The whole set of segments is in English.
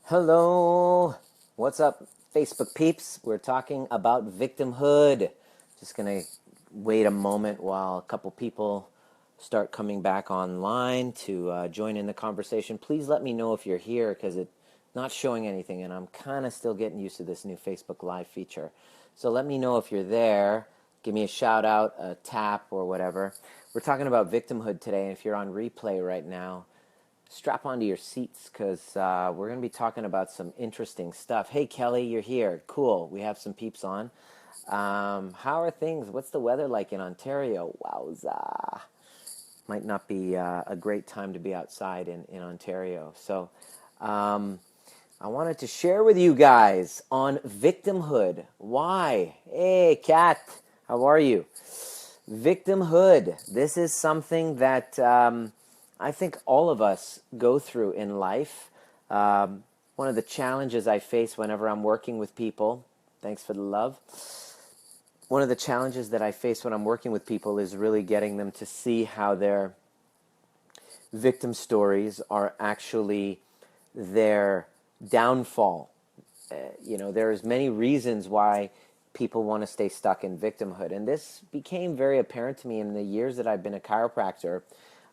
Hello, what's up, Facebook peeps? We're talking about victimhood. Just gonna wait a moment while a couple people start coming back online to join in the conversation. Please let me know if you're here because it's not showing anything, and I'm kind of still getting used to this new Facebook Live feature. So let me know if you're there. Give me a shout out, a tap, or whatever. We're talking about victimhood today, and if you're on replay right now, strap onto your seats because we're going to be talking about some interesting stuff. Hey, Kelly, you're here. Cool. We have some peeps on. How are things? What's the weather like in Ontario? Wowza. Might not be a great time to be outside in Ontario. So I wanted to share with you guys on victimhood. Why? Hey, Kat, how are you? Victimhood. This is something that I think all of us go through in life. One of the challenges I face whenever I'm working with people, thanks for the love. One of the challenges that I face when I'm working with people is really getting them to see how their victim stories are actually their downfall. There's many reasons why people want to stay stuck in victimhood. And this became very apparent to me in the years that I've been a chiropractor.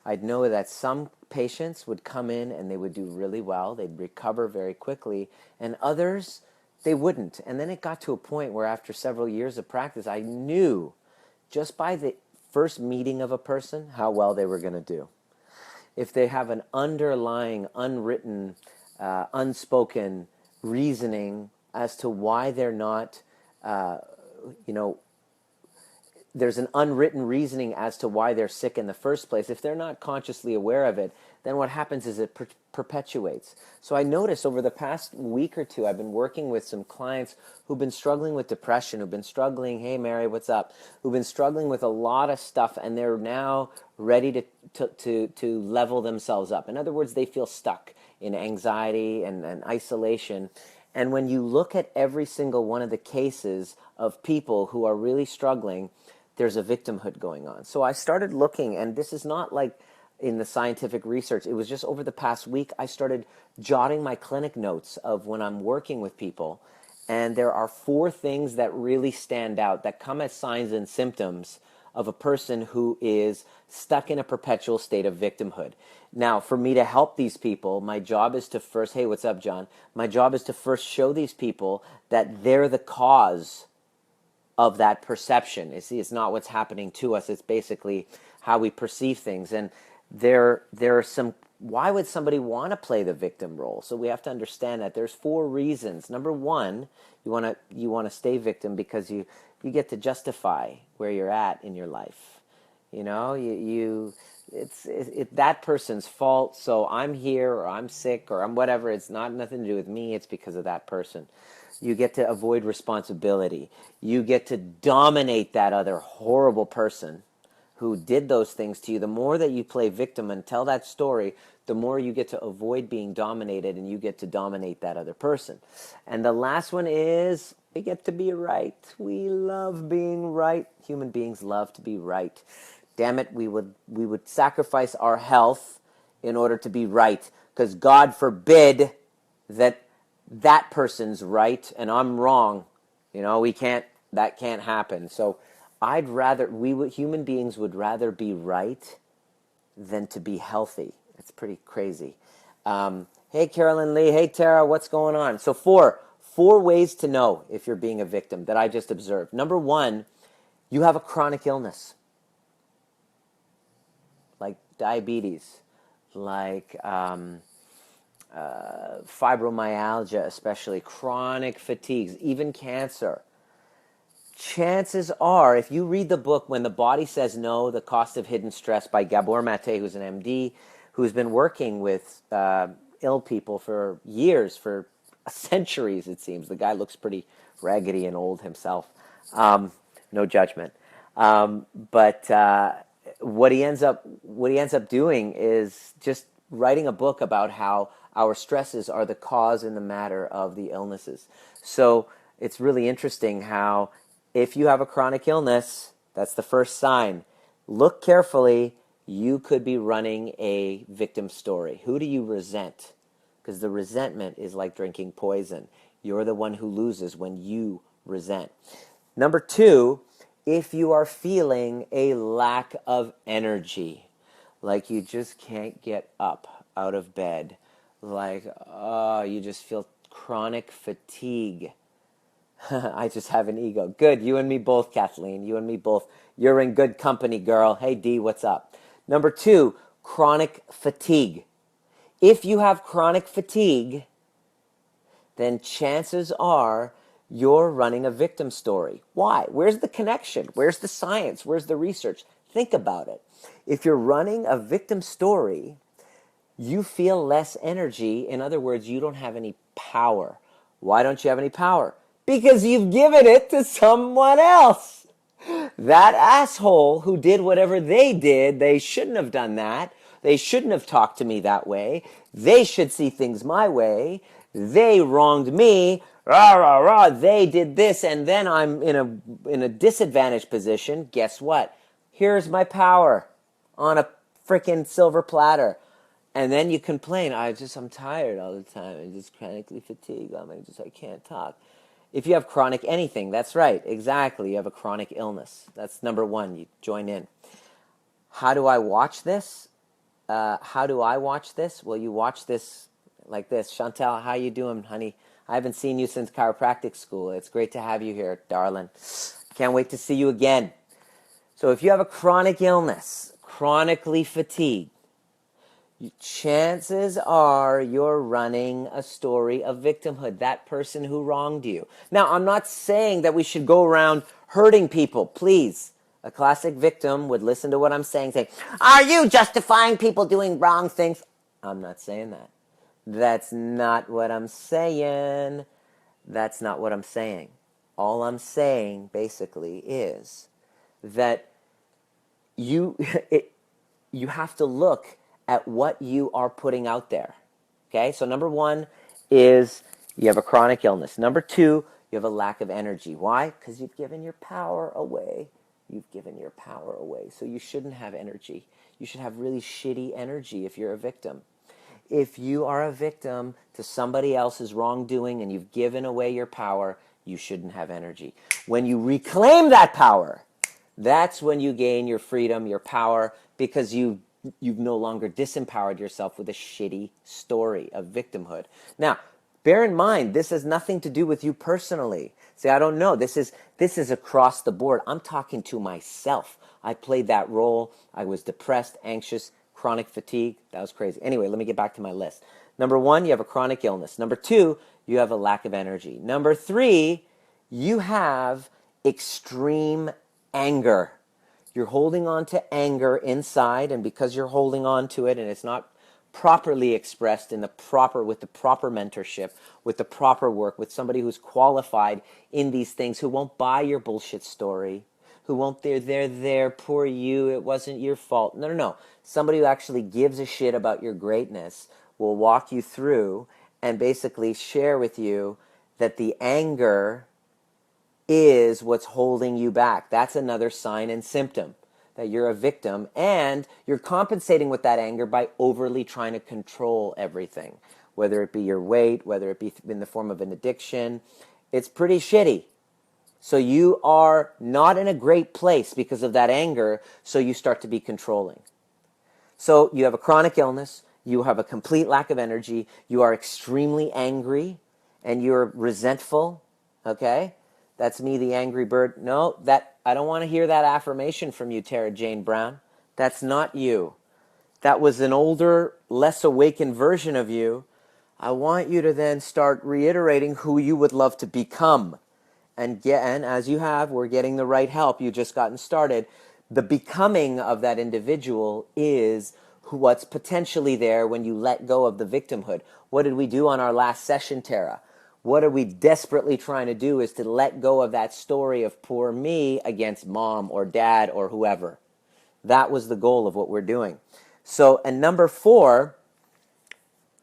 I'd know that some patients would come in and they would do really well. They'd recover very quickly. And others, they wouldn't. And then it got to a point where after several years of practice, I knew just by the first meeting of a person how well they were going to do. If they have an underlying, unwritten, unspoken reasoning as to why they're not, there's an unwritten reasoning as to why they're sick in the first place. If they're not consciously aware of it, then what happens is it perpetuates. So I noticed over the past week or two, I've been working with some clients who've been struggling with depression, who've been struggling, hey Mary, what's up? Who've been struggling with a lot of stuff, and they're now ready to level themselves up. In other words, they feel stuck in anxiety and isolation. And when you look at every single one of the cases of people who are really struggling, there's a victimhood going on. So I started looking, and this is not like in the scientific research. It was just over the past week, I started jotting my clinic notes of when I'm working with people. And there are 4 things that really stand out that come as signs and symptoms of a person who is stuck in a perpetual state of victimhood. Now, for me to help these people, my job is to first, hey, what's up, John? My job is to first show these people that they're the cause of that perception. You see, it's not what's happening to us. It's basically how we perceive things. And there are some, why would somebody want to play the victim role? So we have to understand that there's 4 reasons. Number 1, you want to stay victim because you get to justify where you're at in your life. It's that person's fault, so I'm here or I'm sick or I'm whatever. It's not nothing to do with me. It's because of that person. You get to avoid responsibility. You get to dominate that other horrible person who did those things to you. The more that you play victim and tell that story, the more you get to avoid being dominated, and you get to dominate that other person. And the last one is we get to be right. We love being right. Human beings love to be right. Damn it, we would sacrifice our health in order to be right, because God forbid that person's right and I'm wrong. That can't happen. So human beings would rather be right than to be healthy. It's pretty crazy. Hey, Carolyn Lee. Hey, Tara. What's going on? So four ways to know if you're being a victim that I just observed. Number 1, you have a chronic illness, like diabetes, like fibromyalgia, especially chronic fatigues, even cancer. Chances are, if you read the book When the Body Says No, The Cost of Hidden Stress by Gabor Mate, who's an MD, who's been working with ill people for years, for centuries, it seems. The guy looks pretty raggedy and old himself. No judgment. But what he ends up doing is just writing a book about how our stresses are the cause and the matter of the illnesses. So it's really interesting how if you have a chronic illness, that's the first sign. Look carefully. You could be running a victim story. Who do you resent? because the resentment is like drinking poison. You're the one who loses when you resent. Number two, if you are feeling a lack of energy, like you just can't get up out of bed, like you just feel chronic fatigue. I just have an ego. Good, you and me both, Kathleen. You and me both. You're in good company, girl. Hey, D, what's up? Number two, chronic fatigue. If you have chronic fatigue, then chances are you're running a victim story. Why? Where's the connection? Where's the science? Where's the research? Think about it. If you're running a victim story, you feel less energy. In other words, you don't have any power. Why don't you have any power? Because you've given it to someone else. That asshole who did whatever they did, they shouldn't have done that. They shouldn't have talked to me that way. They should see things my way. They wronged me. Rah, rah, rah. They did this, and then I'm in a disadvantaged position. Guess what? Here's my power on a freaking silver platter. And then you complain, I'm tired all the time. I'm just chronically fatigued. I can't talk. If you have chronic anything, that's right, exactly. You have a chronic illness. That's number one. You join in. How do I watch this? Well, you watch this like this. Chantal, how you doing, honey? I haven't seen you since chiropractic school. It's great to have you here, darling. Can't wait to see you again. So if you have a chronic illness, chronically fatigued, chances are you're running a story of victimhood, that person who wronged you. Now, I'm not saying that we should go around hurting people. Please, a classic victim would listen to what I'm saying, say, are you justifying people doing wrong things? I'm not saying that. That's not what I'm saying. That's not what I'm saying. All I'm saying, basically, is that you have to look at what you are putting out there. Okay, so number one is you have a chronic illness. Number two, you have a lack of energy. Why? Because you've given your power away. You've given your power away. So you shouldn't have energy. You should have really shitty energy if you're a victim. If you are a victim to somebody else's wrongdoing and you've given away your power, you shouldn't have energy. When you reclaim that power, that's when you gain your freedom, your power, because you've no longer disempowered yourself with a shitty story of victimhood. Now, bear in mind, this has nothing to do with you personally. See, I don't know. This is across the board. I'm talking to myself. I played that role. I was depressed, anxious, chronic fatigue. That was crazy. Anyway, let me get back to my list. Number one, you have a chronic illness. Number two, you have a lack of energy. Number three, you have extreme anger. You're holding on to anger inside, and because you're holding on to it and it's not properly expressed with the proper mentorship, with the proper work, with somebody who's qualified in these things, who won't buy your bullshit story, who won't, they're there, poor you, it wasn't your fault. No. Somebody who actually gives a shit about your greatness will walk you through and basically share with you that the anger is what's holding you back. That's another sign and symptom that you're a victim, and you're compensating with that anger by overly trying to control everything, whether it be your weight, whether it be in the form of an addiction. It's pretty shitty. So you are not in a great place because of that anger, so you start to be controlling. So you have a chronic illness, you have a complete lack of energy, you are extremely angry, and you're resentful, okay? That's me, the angry bird. No, I don't want to hear that affirmation from you, Tara Jane Brown. That's not you. That was an older, less awakened version of you. I want you to then start reiterating who you would love to become. And as you have, we're getting the right help. You've just gotten started. The becoming of that individual is what's potentially there when you let go of the victimhood. What did we do on our last session, Tara? What are we desperately trying to do is to let go of that story of poor me against mom or dad or whoever. That was the goal of what we're doing. So, and number four,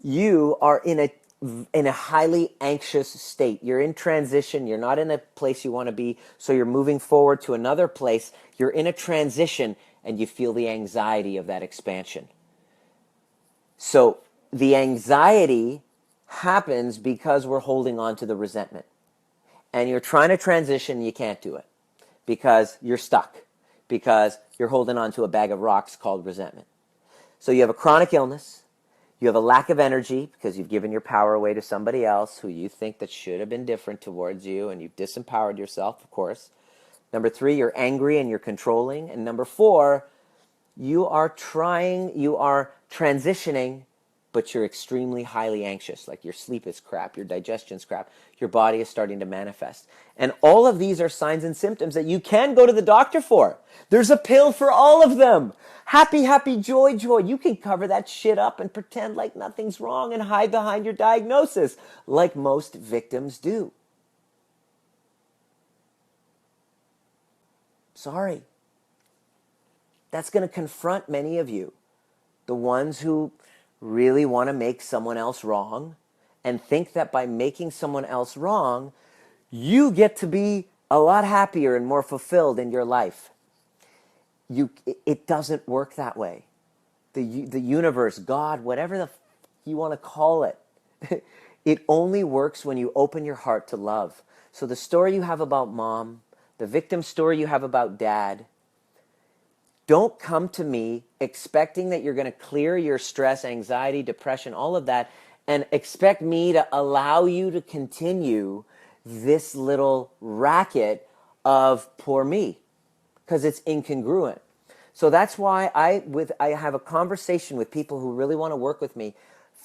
you are in a highly anxious state. You're in transition. You're not in a place you want to be. So you're moving forward to another place. You're in a transition and you feel the anxiety of that expansion. So the anxiety happens because we're holding on to the resentment. And you're trying to transition, you can't do it because you're stuck, because you're holding on to a bag of rocks called resentment. So you have a chronic illness, you have a lack of energy because you've given your power away to somebody else who you think that should have been different towards you, and you've disempowered yourself, of course. Number 3, you're angry and you're controlling. And number 4, you are transitioning, but you're extremely highly anxious. Like your sleep is crap, your digestion's crap, your body is starting to manifest. And all of these are signs and symptoms that you can go to the doctor for. There's a pill for all of them. Happy, happy, joy, joy. You can cover that shit up and pretend like nothing's wrong and hide behind your diagnosis, like most victims do. Sorry. That's going to confront many of you. The ones who really want to make someone else wrong and think that by making someone else wrong, you get to be a lot happier and more fulfilled in your life. It doesn't work that way. The universe, God, whatever you want to call it, it only works when you open your heart to love. So the story you have about mom, the victim story you have about dad, don't come to me expecting that you're going to clear your stress, anxiety, depression, all of that, and expect me to allow you to continue this little racket of poor me, because it's incongruent. So that's why I have a conversation with people who really want to work with me.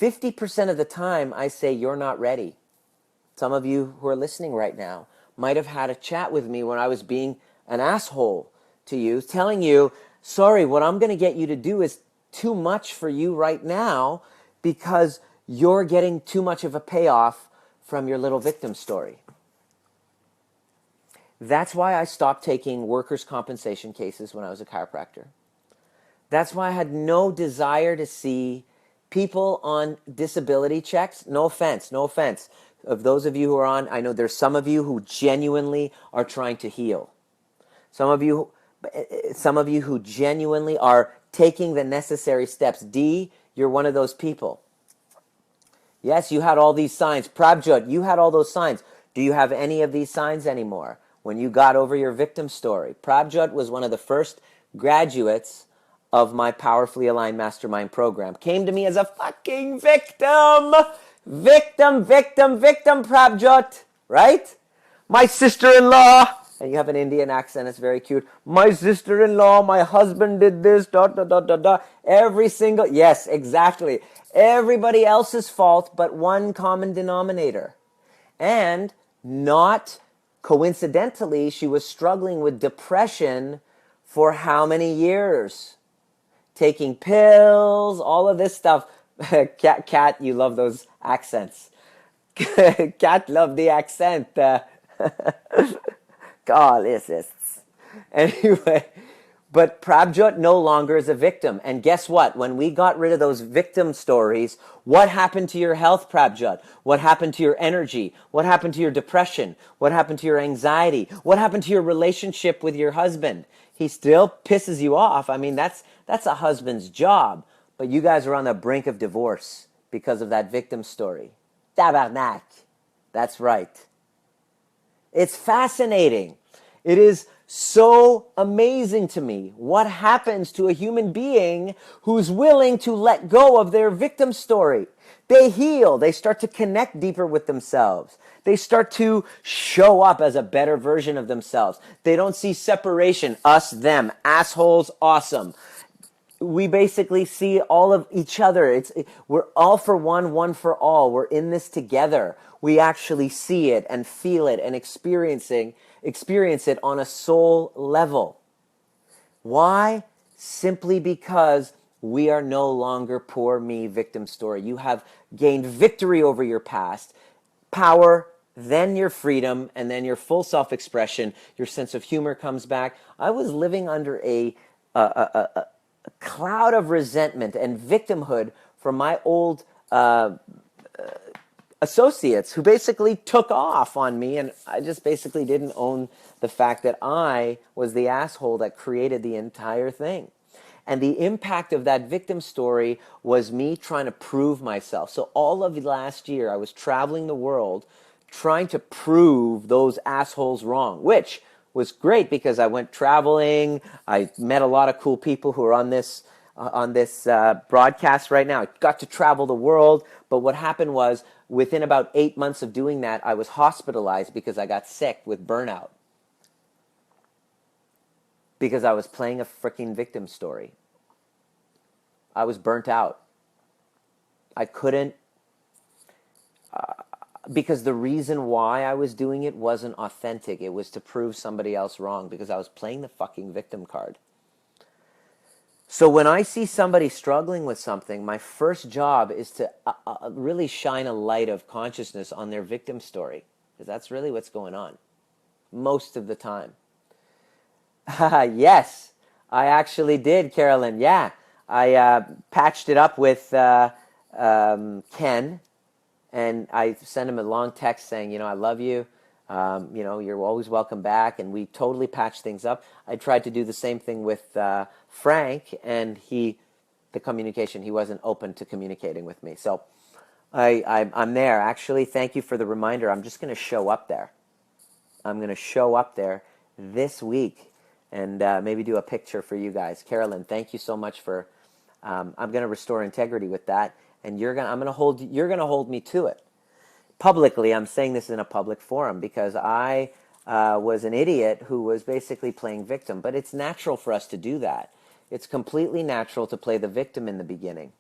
50% of the time I say, you're not ready. Some of you who are listening right now might have had a chat with me when I was being an asshole to you, telling you, sorry, what I'm going to get you to do is too much for you right now because you're getting too much of a payoff from your little victim story. That's why I stopped taking workers' compensation cases when I was a chiropractor. That's why I had no desire to see people on disability checks. No offense, no offense. Of those of you who are on, I know there's some of you who genuinely are trying to heal. Some of you who genuinely are taking the necessary steps. D, you're one of those people. Yes, you had all these signs. Prabjot, you had all those signs. Do you have any of these signs anymore? When you got over your victim story. Prabjot was one of the first graduates of my Powerfully Aligned Mastermind program. Came to me as a fucking victim. Victim, Prabjot. Right? My sister-in-law. And you have an Indian accent, it's very cute. My sister-in-law, my husband did this, Every single, yes, exactly. Everybody else's fault, but one common denominator. And not coincidentally, she was struggling with depression for how many years? Taking pills, all of this stuff. Cat, you love those accents. Cat loved the accent. God, this. Anyway, but Prabjot no longer is a victim. And guess what? When we got rid of those victim stories, what happened to your health, Prabjot? What happened to your energy? What happened to your depression? What happened to your anxiety? What happened to your relationship with your husband? He still pisses you off. I mean, that's a husband's job. But you guys are on the brink of divorce because of that victim story. Tabarnak. That's right. It's fascinating. It is so amazing to me what happens to a human being who's willing to let go of their victim story. They heal. They start to connect deeper with themselves. They start to show up as a better version of themselves. They don't see separation, us, them, assholes, awesome. We basically see all of each other. We're all for one, one for all. We're in this together. We actually see it and feel it and experience it on a soul level. Why? Simply because we are no longer poor me victim story. You have gained victory over your past, power, then your freedom, and then your full self-expression. Your sense of humor comes back. I was living under a cloud of resentment and victimhood from my old associates who basically took off on me, and I just basically didn't own the fact that I was the asshole that created the entire thing. And the impact of that victim story was me trying to prove myself. So all of last year, I was traveling the world trying to prove those assholes wrong, which was great because I went traveling. I met a lot of cool people who are on this broadcast right now. I got to travel the world. But what happened was, within about 8 months of doing that, I was hospitalized because I got sick with burnout. Because I was playing a freaking victim story. I was burnt out. I couldn't, because the reason why I was doing it wasn't authentic. It was to prove somebody else wrong because I was playing the fucking victim card. So when I see somebody struggling with something, my first job is to really shine a light of consciousness on their victim story. Because that's really what's going on. Most of the time. Yes, I actually did, Carolyn. Yeah, I patched it up with Ken, and I sent him a long text saying, I love you. You're always welcome back, and we totally patched things up. I tried to do the same thing with Frank, and the communication, he wasn't open to communicating with me. So I'm there. Actually, thank you for the reminder. I'm just going to show up there. I'm going to show up there this week. And maybe do a picture for you guys. Carolyn, thank you so much for. I'm going to restore integrity with that, and you're going to hold me to it publicly. I'm saying this in a public forum because I was an idiot who was basically playing victim. But it's natural for us to do that. It's completely natural to play the victim in the beginning.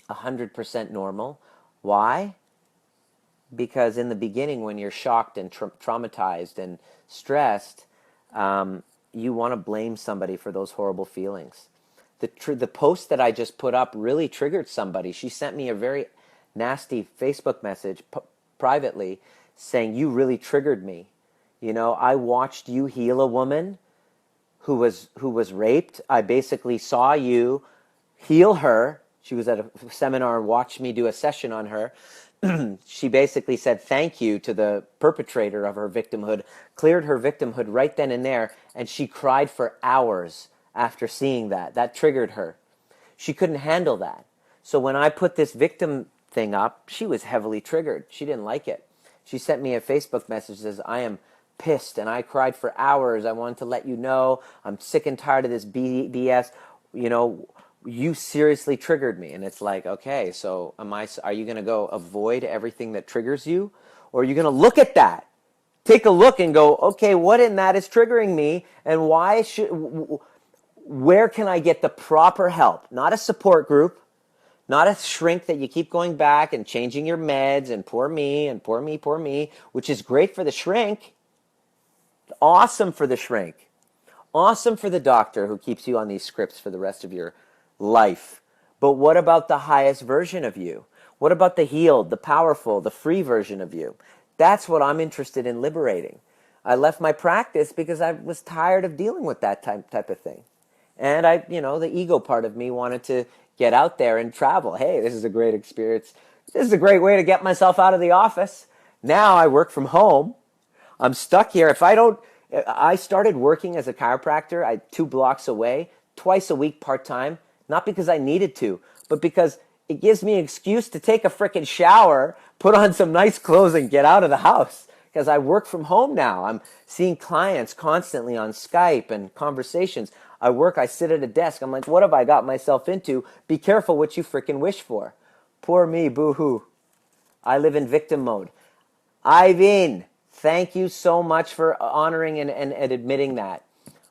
100% normal. Why? Because in the beginning, when you're shocked and traumatized and stressed. You want to blame somebody for those horrible feelings. The post that I just put up really triggered somebody. She sent me a very nasty Facebook message privately saying, you really triggered me. I watched you heal a woman who was raped. I basically saw you heal her. She was at a seminar and watched me do a session on her. She basically said thank you to the perpetrator of her victimhood, cleared her victimhood right then and there, and she cried for hours after seeing that. That triggered her. She couldn't handle that. So when I put this victim thing up, she was heavily triggered. She didn't like it. She sent me a Facebook message that says, I am pissed and I cried for hours. I wanted to let you know I'm sick and tired of this BS. You seriously triggered me. And it's like, okay, so are you going to go avoid everything that triggers you? Or are you going to look at that? Take a look and go, okay, what in that is triggering me? And where can I get the proper help? Not a support group, not a shrink that you keep going back and changing your meds and poor me, which is great for the shrink. Awesome for the shrink. Awesome for the doctor who keeps you on these scripts for the rest of your life. But what about the highest version of you? What about the healed, the powerful, the free version of you? That's what I'm interested in liberating. I left my practice because I was tired of dealing with that type of thing. And the ego part of me wanted to get out there and travel. Hey, this is a great experience. This is a great way to get myself out of the office. Now I work from home. I'm stuck here. I started working as a chiropractor 2 blocks away, twice a week part-time. Not because I needed to, but because it gives me an excuse to take a frickin' shower, put on some nice clothes, and get out of the house. Because I work from home now. I'm seeing clients constantly on Skype and conversations. I sit at a desk. I'm like, what have I got myself into? Be careful what you frickin' wish for. Poor me, boo-hoo. I live in victim mode. Ivan, thank you so much for honoring and admitting that.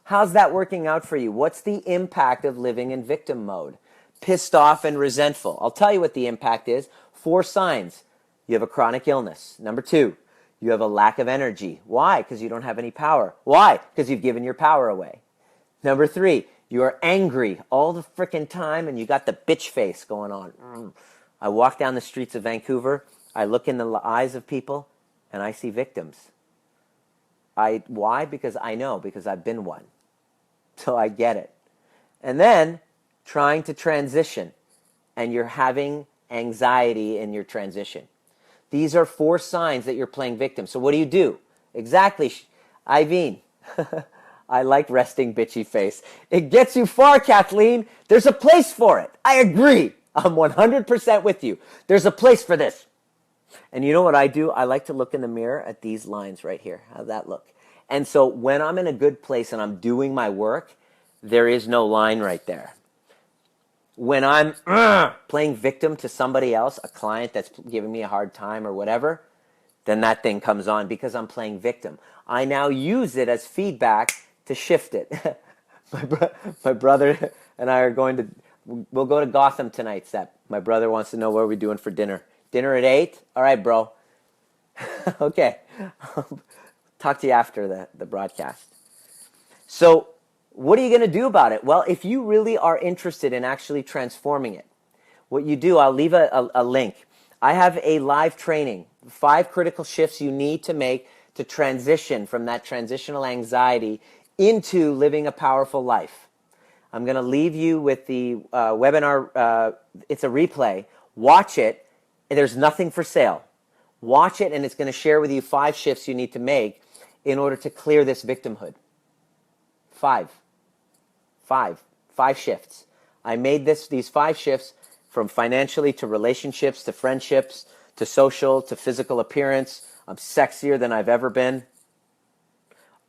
How's that working out for you? What's the impact of living in victim mode? Pissed off and resentful. I'll tell you what the impact is. 4 signs. You have a chronic illness. Number 2, you have a lack of energy. Why? Because you don't have any power. Why? Because you've given your power away. Number 3, you are angry all the frickin' time and you got the bitch face going on. I walk down the streets of Vancouver. I look in the eyes of people and I see victims. Why? Because I've been one. So I get it. And then trying to transition and you're having anxiety in your transition. These are 4 signs that you're playing victim. So what do you do? Exactly, Iveen. I like resting bitchy face. It gets you far, Kathleen. There's a place for it. I agree. I'm 100% with you. There's a place for this. And you know what I do? I like to look in the mirror at these lines right here. How's that look? And so when I'm in a good place and I'm doing my work, there is no line right there. When I'm playing victim to somebody else, a client that's giving me a hard time or whatever, then that thing comes on because I'm playing victim. I now use it as feedback to shift it. My brother and I are we'll go to Gotham tonight, Sep. My brother wants to know what we're doing for dinner. Dinner at 8? All right, bro. Okay. Talk to you after the broadcast. So what are you going to do about it? Well, if you really are interested in actually transforming it, what you do, I'll leave a link. I have a live training, 5 critical shifts you need to make to transition from that transitional anxiety into living a powerful life. I'm going to leave you with the webinar. It's a replay. Watch it. There's nothing for sale. Watch it, and it's going to share with you 5 shifts you need to make in order to clear this victimhood. 5 shifts. I made these 5 shifts from financially to relationships to friendships to social to physical appearance. I'm sexier than I've ever been.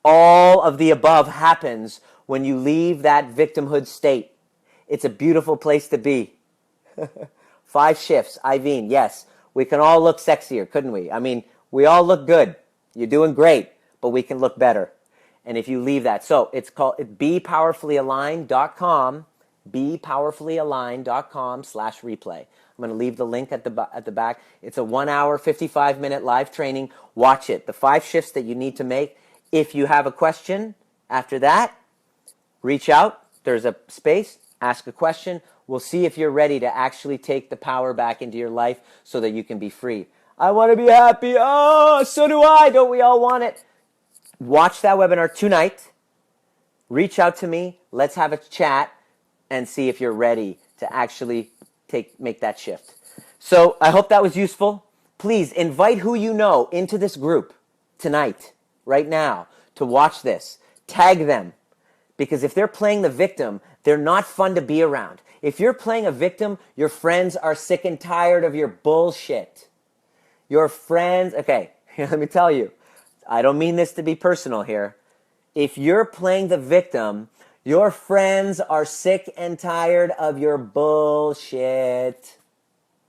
All of the above happens when you leave that victimhood state. It's a beautiful place to be. 5 shifts, Iveen, yes. We can all look sexier, couldn't we? I mean, we all look good. You're doing great, but we can look better. And if you leave that, so it's called bepowerfullyaligned.com, bepowerfullyaligned.com/replay. I'm going to leave the link at the back. It's a 1 hour, 55-minute live training. Watch it. The 5 shifts that you need to make. If you have a question after that, reach out. There's a space. Ask a question. We'll see if you're ready to actually take the power back into your life so that you can be free. I want to be happy. Oh, so do I. Don't we all want it? Watch that webinar tonight. Reach out to me. Let's have a chat and see if you're ready to actually make that shift. So I hope that was useful. Please invite who you know into this group tonight, right now, to watch this. Tag them. Because if they're playing the victim, they're not fun to be around. If you're playing a victim, your friends are sick and tired of your bullshit. Your friends, okay, let me tell you, I don't mean this to be personal here. If you're playing the victim, your friends are sick and tired of your bullshit.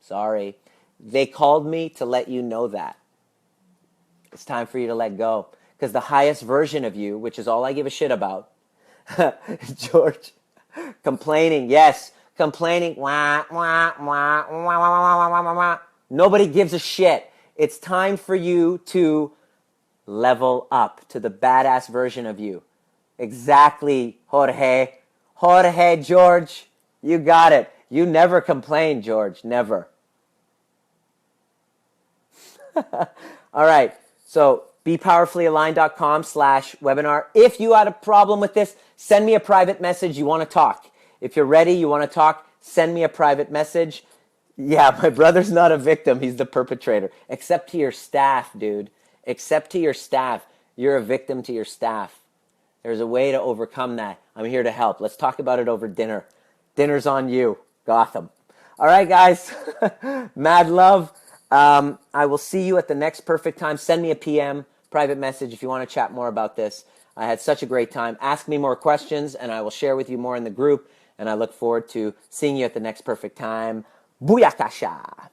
Sorry. They called me to let you know that. It's time for you to let go. Because the highest version of you, which is all I give a shit about, George, complaining, yes, complaining, wah, wah, wah, wah, wah, wah, wah, wah, wah. Nobody gives a shit. It's time for you to level up to the badass version of you. Exactly, Jorge. Jorge, George, you got it. You never complain, George, never. All right, so bepowerfullyaligned.com/webinar. If you had a problem with this, send me a private message. You want to talk. If you're ready, you want to talk, send me a private message. Yeah, my brother's not a victim. He's the perpetrator. Except to your staff, dude. Except to your staff. You're a victim to your staff. There's a way to overcome that. I'm here to help. Let's talk about it over dinner. Dinner's on you, Gotham. All right, guys. Mad love. I will see you at the next perfect time. Send me a PM, private message, if you want to chat more about this. I had such a great time. Ask me more questions, and I will share with you more in the group. And I look forward to seeing you at the next perfect time. Booyakasha!